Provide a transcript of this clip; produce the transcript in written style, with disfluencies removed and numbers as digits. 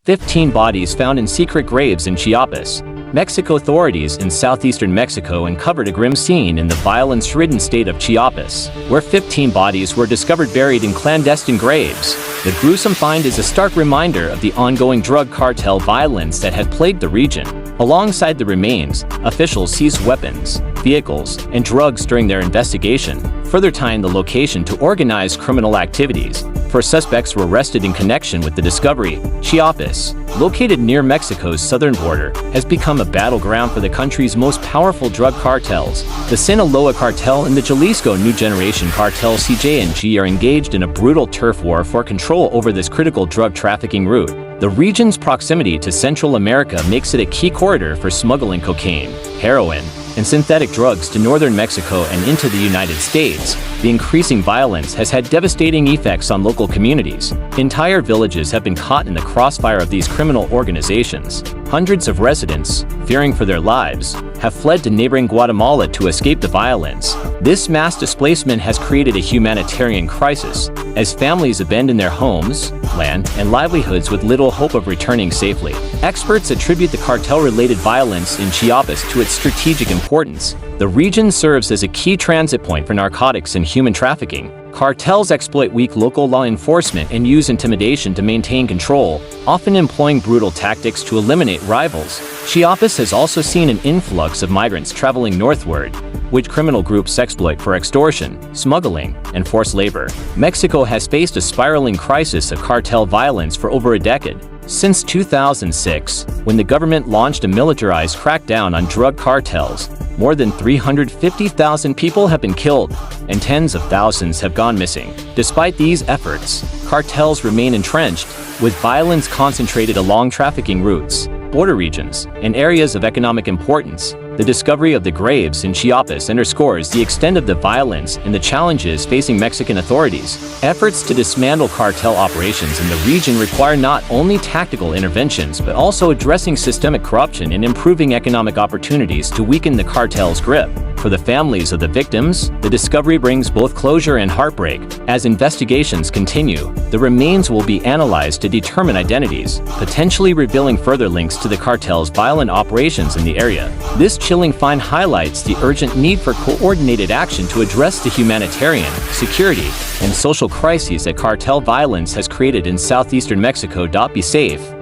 15 bodies found in secret graves in Chiapas, Mexico. Authorities in southeastern Mexico uncovered a grim scene in the violence-ridden state of Chiapas, where 15 bodies were discovered buried in clandestine graves. The gruesome find is a stark reminder of the ongoing drug cartel violence that had plagued the region. Alongside the remains, officials seized weapons, vehicles, and drugs during their investigation, further tying the location to organized criminal activities. 4 suspects were arrested in connection with the discovery. Chiapas, located near Mexico's southern border, has become a battleground for the country's most powerful drug cartels. The Sinaloa cartel and the Jalisco New Generation cartel CJNG are engaged in a brutal turf war for control over this critical drug trafficking route. The region's proximity to Central America makes it a key corridor for smuggling cocaine, heroin, and synthetic drugs to northern Mexico and into the United States. The increasing violence has had devastating effects on local communities. Entire villages have been caught in the crossfire of these criminal organizations. Hundreds of residents, fearing for their lives, have fled to neighboring Guatemala to escape the violence. This mass displacement has created a humanitarian crisis, as families abandon their homes, land, and livelihoods with little hope of returning safely. Experts attribute the cartel-related violence in Chiapas to its strategic importance. The region serves as a key transit point for narcotics and human trafficking. Cartels exploit weak local law enforcement and use intimidation to maintain control, often employing brutal tactics to eliminate rivals. Chiapas has also seen an influx of migrants traveling northward, which criminal groups exploit for extortion, smuggling, and forced labor. Mexico has faced a spiraling crisis of cartel violence for over a decade. Since 2006, when the government launched a militarized crackdown on drug cartels, more than 350,000 people have been killed, and tens of thousands have gone missing. Despite these efforts, cartels remain entrenched, with violence concentrated along trafficking routes, border regions, and areas of economic importance. The discovery of the graves in Chiapas underscores the extent of the violence and the challenges facing Mexican authorities. Efforts to dismantle cartel operations in the region require not only tactical interventions but also addressing systemic corruption and improving economic opportunities to weaken the cartel's grip. For the families of the victims, the discovery brings both closure and heartbreak. As investigations continue, the remains will be analyzed to determine identities, potentially revealing further links to the cartel's violent operations in the area. This chilling find highlights the urgent need for coordinated action to address the humanitarian, security, and social crises that cartel violence has created in southeastern Mexico. Be safe.